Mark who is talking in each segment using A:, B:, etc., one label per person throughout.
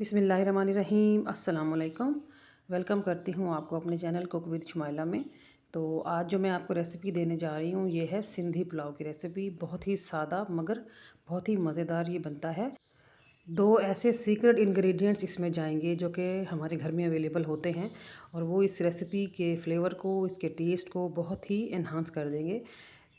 A: बिस्मिल्लाहिर्रहमानिर्रहीम अस्सलाम वालेकुम। वेलकम करती हूँ आपको अपने चैनल कुक विद शुमाइला में। तो आज जो मैं आपको रेसिपी देने जा रही हूँ ये है सिंधी पुलाव की रेसिपी। बहुत ही सादा मगर बहुत ही मज़ेदार ये बनता है। दो ऐसे सीक्रेट इंग्रेडिएंट्स इसमें जाएंगे जो कि हमारे घर में अवेलेबल होते हैं और वो इस रेसिपी के फ्लेवर को, इसके टेस्ट को बहुत ही इन्हांस कर देंगे।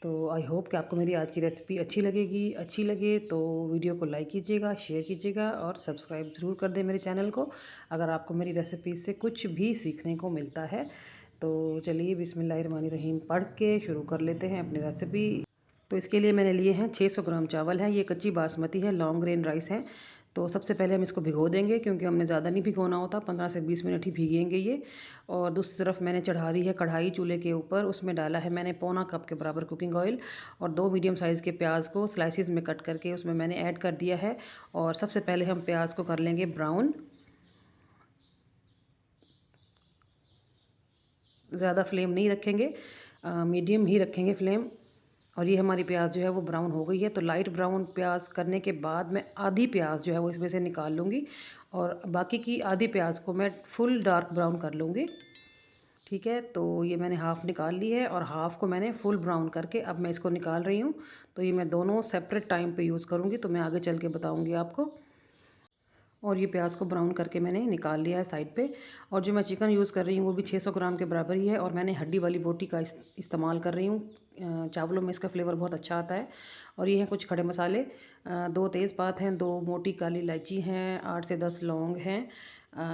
A: तो आई होप कि आपको मेरी आज की रेसिपी अच्छी लगेगी। अच्छी लगे तो वीडियो को लाइक कीजिएगा, शेयर कीजिएगा और सब्सक्राइब ज़रूर कर दें मेरे चैनल को, अगर आपको मेरी रेसिपी से कुछ भी सीखने को मिलता है। तो चलिए बिस्मिल्लाहिर्रहमानिर्रहीम पढ़ के शुरू कर लेते हैं अपनी रेसिपी। तो इसके लिए मैंने लिए हैं 600 ग्राम चावल है। ये कच्ची बासमती है, लॉन्ग ग्रेन राइस है। तो सबसे पहले हम इसको भिगो देंगे क्योंकि हमने ज़्यादा नहीं भिगोना होता, 15 से 20 मिनट ही भीगेंगे ये। और दूसरी तरफ मैंने चढ़ा दी है कढ़ाई चूल्हे के ऊपर, उसमें डाला है मैंने पौना कप के बराबर कुकिंग ऑयल और 2 मीडियम साइज़ के प्याज को स्लाइसिस में कट करके उसमें मैंने ऐड कर दिया है। और सबसे पहले हम प्याज को कर लेंगे ब्राउन। ज़्यादा फ्लेम नहीं रखेंगे, मीडियम ही रखेंगे फ्लेम। और ये हमारी प्याज जो है वो ब्राउन हो गई है। तो लाइट ब्राउन प्याज करने के बाद मैं आधी प्याज जो है वो इसमें से निकाल लूँगी और बाकी की आधी प्याज को मैं फुल डार्क ब्राउन कर लूँगी। ठीक है, तो ये मैंने हाफ़ निकाल ली है और हाफ़ को मैंने फुल ब्राउन करके अब मैं इसको निकाल रही हूँ। तो ये मैं दोनों सेपरेट टाइम पे यूज़ करूँगी, तो मैं आगे चल के बताऊँगी आपको। और ये प्याज को ब्राउन करके मैंने निकाल लिया है साइड पे। और जो मैं चिकन यूज़ कर रही हूँ वो भी 600 ग्राम के बराबर ही है और मैंने हड्डी वाली बोटी का इस्तेमाल कर रही हूँ। चावलों में इसका फ्लेवर बहुत अच्छा आता है। और ये हैं कुछ खड़े मसाले, 2 तेज़पात हैं, 2 मोटी काली इलायची हैं, 8 से 10 लौंग हैं,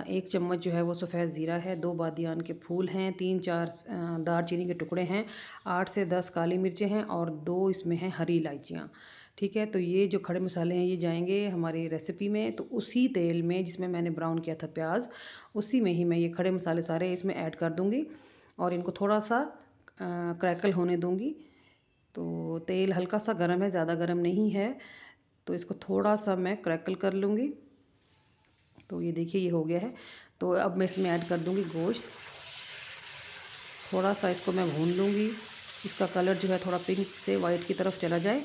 A: 1 चम्मच जो है वो सफ़ेद ज़ीरा है, 2 बादियान के फूल हैं, 3-4 दालचीनी के टुकड़े हैं, 8 से 10 काली मिर्चें हैं और 2 इसमें हैं हरी इलायचियाँ। ठीक है, तो ये जो खड़े मसाले हैं ये जाएंगे हमारी रेसिपी में। तो उसी तेल में जिसमें मैंने ब्राउन किया था प्याज, उसी में ही मैं ये खड़े मसाले सारे इसमें ऐड कर दूँगी और इनको थोड़ा सा क्रैकल होने दूँगी। तो तेल हल्का सा गर्म है, ज़्यादा गर्म नहीं है, तो इसको थोड़ा सा मैं क्रैकल कर लूँगी। तो ये देखिए ये हो गया है। तो अब मैं इसमें ऐड कर दूँगी गोश्त। थोड़ा सा इसको मैं भून लूँगी, इसका कलर जो है थोड़ा पिंक से वाइट की तरफ चला जाए।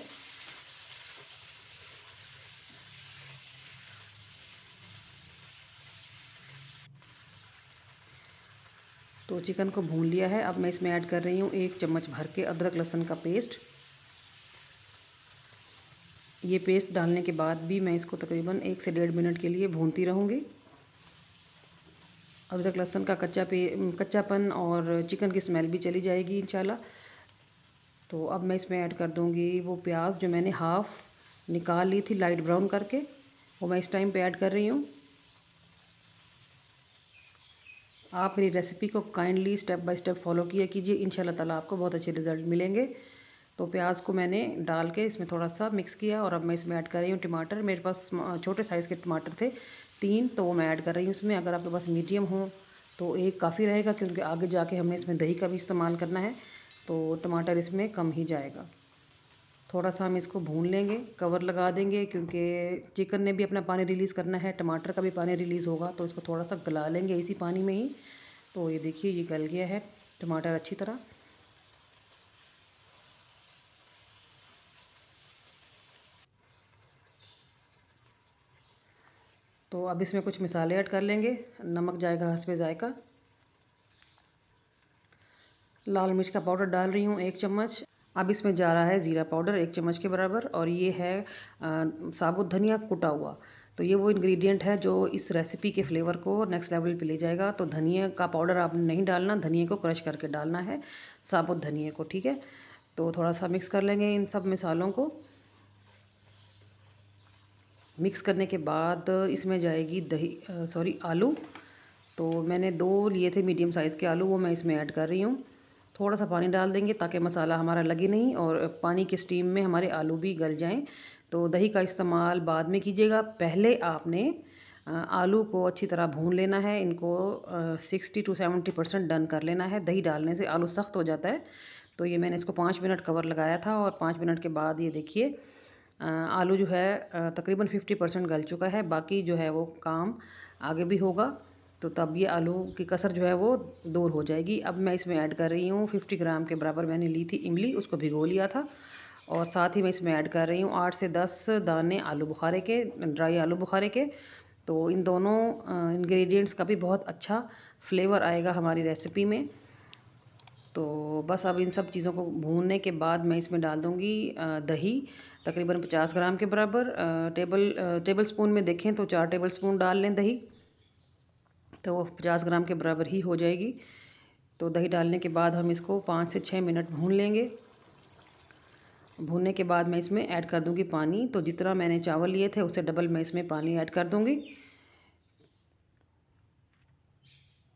A: तो चिकन को भून लिया है। अब मैं इसमें ऐड कर रही हूँ 1 चम्मच भर के अदरक लहसुन का पेस्ट। ये पेस्ट डालने के बाद भी मैं इसको तकरीबन 1 से 1.5 मिनट के लिए भूनती रहूँगी। अदरक लहसुन का कच्चापन और चिकन की स्मेल भी चली जाएगी इंशाल्लाह। तो अब मैं इसमें ऐड कर दूँगी वो प्याज जो मैंने हाफ़ निकाल ली थी लाइट ब्राउन करके, वो मैं इस टाइम पे ऐड कर रही हूँ। आप मेरी रेसिपी को kindly step by step follow किया कीजिए, इंशाल्लाह ताला आपको बहुत अच्छे रिज़ल्ट मिलेंगे। तो प्याज को मैंने डाल के इसमें थोड़ा सा मिक्स किया और अब मैं इसमें ऐड कर रही हूँ टमाटर। मेरे पास छोटे साइज़ के टमाटर थे 3, तो वो मैं ऐड कर रही हूँ इसमें। अगर आपके पास मीडियम हो तो 1 काफ़ी रहेगा क्योंकि आगे जाके हमने इसमें दही का भी इस्तेमाल करना है, तो टमाटर इसमें कम ही जाएगा। थोड़ा सा हम इसको भून लेंगे, कवर लगा देंगे क्योंकि चिकन ने भी अपना पानी रिलीज़ करना है, टमाटर का भी पानी रिलीज़ होगा, तो इसको थोड़ा सा गला लेंगे इसी पानी में ही। तो ये देखिए ये गल गया है टमाटर अच्छी तरह। तो अब इसमें कुछ मसाले ऐड कर लेंगे। नमक जाएगा हस्बे जायका। लाल मिर्च का पाउडर डाल रही हूँ 1 चम्मच। अब इसमें जा रहा है ज़ीरा पाउडर 1 चम्मच के बराबर और ये है साबुत धनिया कुटा हुआ। तो ये वो इंग्रेडिएंट है जो इस रेसिपी के फ्लेवर को नेक्स्ट लेवल पे ले जाएगा। तो धनिया का पाउडर आपने नहीं डालना, धनिया को क्रश करके डालना है, साबुत धनिया को। ठीक है, तो थोड़ा सा मिक्स कर लेंगे इन सब मसालों को। मिक्स करने के बाद इसमें जाएगी आलू। तो मैंने 2 लिए थे मीडियम साइज़ के आलू, वो मैं इसमें ऐड कर रही हूँ। थोड़ा सा पानी डाल देंगे ताकि मसाला हमारा लगे नहीं और पानी के स्टीम में हमारे आलू भी गल जाएं। तो दही का इस्तेमाल बाद में कीजिएगा, पहले आपने आलू को अच्छी तरह भून लेना है। इनको 60 to 70% डन कर लेना है। दही डालने से आलू सख्त हो जाता है। तो ये मैंने इसको 5 मिनट कवर लगाया था और 5 मिनट के बाद ये देखिए आलू जो है तकरीबन 50% गल चुका है। बाकी जो है वो काम आगे भी होगा, तो तब ये आलू की कसर जो है वो दूर हो जाएगी। अब मैं इसमें ऐड कर रही हूँ 50 ग्राम के बराबर मैंने ली थी इमली, उसको भिगो लिया था। और साथ ही मैं इसमें ऐड कर रही हूँ 8 से 10 दाने आलू बुखारे के, ड्राई आलू बुखारे के। तो इन दोनों इंग्रेडिएंट्स का भी बहुत अच्छा फ्लेवर आएगा हमारी रेसिपी में। तो बस अब इन सब चीज़ों को भूनने के बाद मैं इसमें डाल दूँगी दही, तकरीबन 50 ग्राम के बराबर। टेबल स्पून में देखें तो 4 टेबल स्पून डाल लें दही, तो वो 50 ग्राम के बराबर ही हो जाएगी। तो दही डालने के बाद हम इसको 5 से 6 मिनट भून लेंगे। भूनने के बाद मैं इसमें ऐड कर दूँगी पानी। तो जितना मैंने चावल लिए थे उससे डबल मैं इसमें पानी ऐड कर दूँगी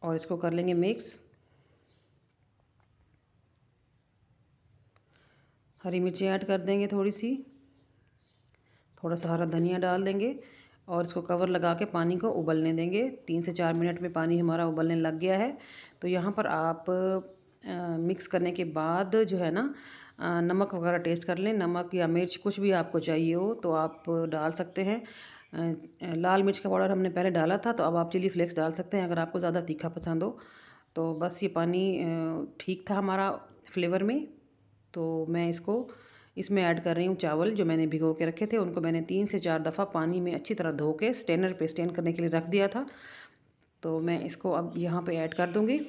A: और इसको कर लेंगे मिक्स। हरी मिर्ची ऐड कर देंगे थोड़ी सी, थोड़ा सा हरा धनिया डाल देंगे और इसको कवर लगा के पानी को उबलने देंगे। 3 से 4 मिनट में पानी हमारा उबलने लग गया है। तो यहाँ पर आप मिक्स करने के बाद जो है ना नमक वगैरह टेस्ट कर लें। नमक या मिर्च कुछ भी आपको चाहिए हो तो आप डाल सकते हैं। लाल मिर्च का पाउडर हमने पहले डाला था, तो अब आप चिली फ्लेक्स डाल सकते हैं अगर आपको ज़्यादा तीखा पसंद हो। तो बस ये पानी ठीक था हमारा फ्लेवर में। तो मैं इसको इसमें ऐड कर रही हूँ चावल जो मैंने भिगो के रखे थे। उनको मैंने 3 से 4 दफ़ा पानी में अच्छी तरह धो के स्ट्रेनर पे स्ट्रेन करने के लिए रख दिया था। तो मैं इसको अब यहाँ पे ऐड कर दूँगी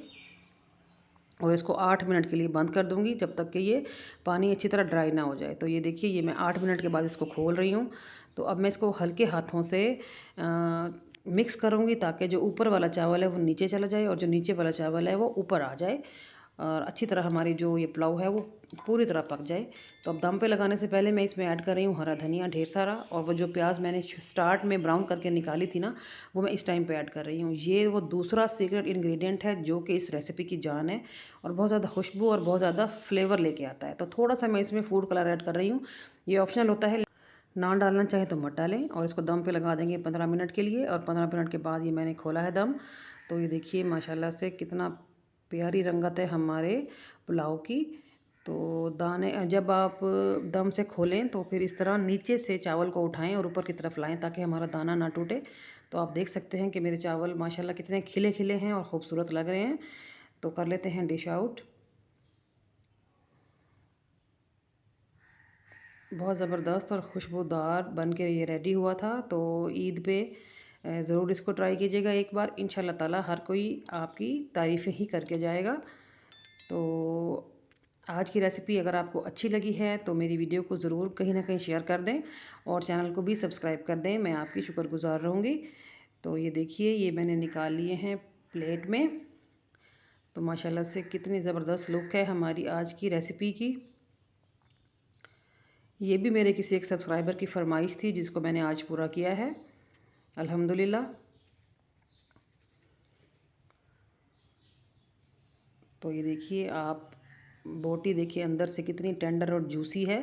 A: और इसको 8 मिनट के लिए बंद कर दूँगी जब तक कि ये पानी अच्छी तरह ड्राई ना हो जाए। तो ये देखिए, ये मैं 8 मिनट के बाद इसको खोल रही हूँ। तो अब मैं इसको हल्के हाथों से मिक्स करूँगी ताकि जो ऊपर वाला चावल है वो नीचे चला जाए और जो नीचे वाला चावल है वो ऊपर आ जाए और अच्छी तरह हमारी जो ये पुलाव है वो पूरी तरह पक जाए। तो अब दम पे लगाने से पहले मैं इसमें ऐड कर रही हूँ हरा धनिया ढेर सारा, और वो जो प्याज मैंने स्टार्ट में ब्राउन करके निकाली थी ना, वो मैं इस टाइम पे ऐड कर रही हूँ। ये वो दूसरा सीक्रेट इंग्रेडिएंट है जो कि इस रेसिपी की जान है और बहुत ज़्यादा खुशबू और बहुत ज़्यादा फ्लेवर लेके आता है। तो थोड़ा सा मैं इसमें फूड कलर ऐड कर रही हूँ, ये ऑप्शनल होता है, ना डालना चाहे तो मत डालें। और इसको दम पे लगा देंगे 15 मिनट के लिए, और 15 मिनट के बाद ये मैंने खोला है दम। तो ये देखिए माशाल्लाह से कितना प्यारी रंगत है हमारे पुलाव की। तो दाने जब आप दम से खोलें तो फिर इस तरह नीचे से चावल को उठाएं और ऊपर की तरफ लाएं ताकि हमारा दाना ना टूटे। तो आप देख सकते हैं कि मेरे चावल माशाल्लाह कितने खिले खिले हैं और ख़ूबसूरत लग रहे हैं। तो कर लेते हैं डिश आउट। बहुत ज़बरदस्त और खुशबूदार बन के ये रेडी हुआ था। तो ईद पे ज़रूर इसको ट्राई कीजिएगा एक बार। इंशाल्लाह ताला हर कोई आपकी तारीफ़ें ही करके जाएगा। तो आज की रेसिपी अगर आपको अच्छी लगी है तो मेरी वीडियो को ज़रूर कहीं ना कहीं शेयर कर दें और चैनल को भी सब्सक्राइब कर दें, मैं आपकी शुक्रगुज़ार रहूँगी। तो ये देखिए, ये मैंने निकाल लिए हैं प्लेट में। तो माशाल्लाह से कितनी ज़बरदस्त लुक है हमारी आज की रेसिपी की। ये भी मेरे किसी एक सब्सक्राइबर की फरमाइश थी जिसको मैंने आज पूरा किया है, अल्हम्दुलिल्लाह। तो ये देखिए आप, बोटी देखिए अंदर से कितनी टेंडर और जूसी है।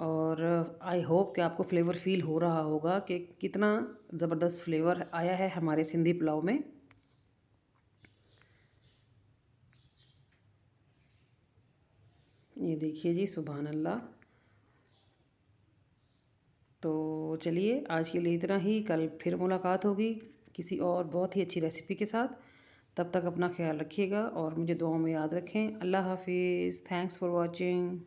A: और आई होप कि आपको फ्लेवर फील हो रहा होगा कि कितना ज़बरदस्त फ्लेवर आया है हमारे सिंधी पुलाव में। ये देखिए जी, सुभान अल्लाह। तो चलिए आज के लिए इतना ही, कल फिर मुलाकात होगी किसी और बहुत ही अच्छी रेसिपी के साथ। तब तक अपना ख्याल रखिएगा और मुझे दुआओं में याद रखें। अल्लाह हाफिज़। Thanks for watching.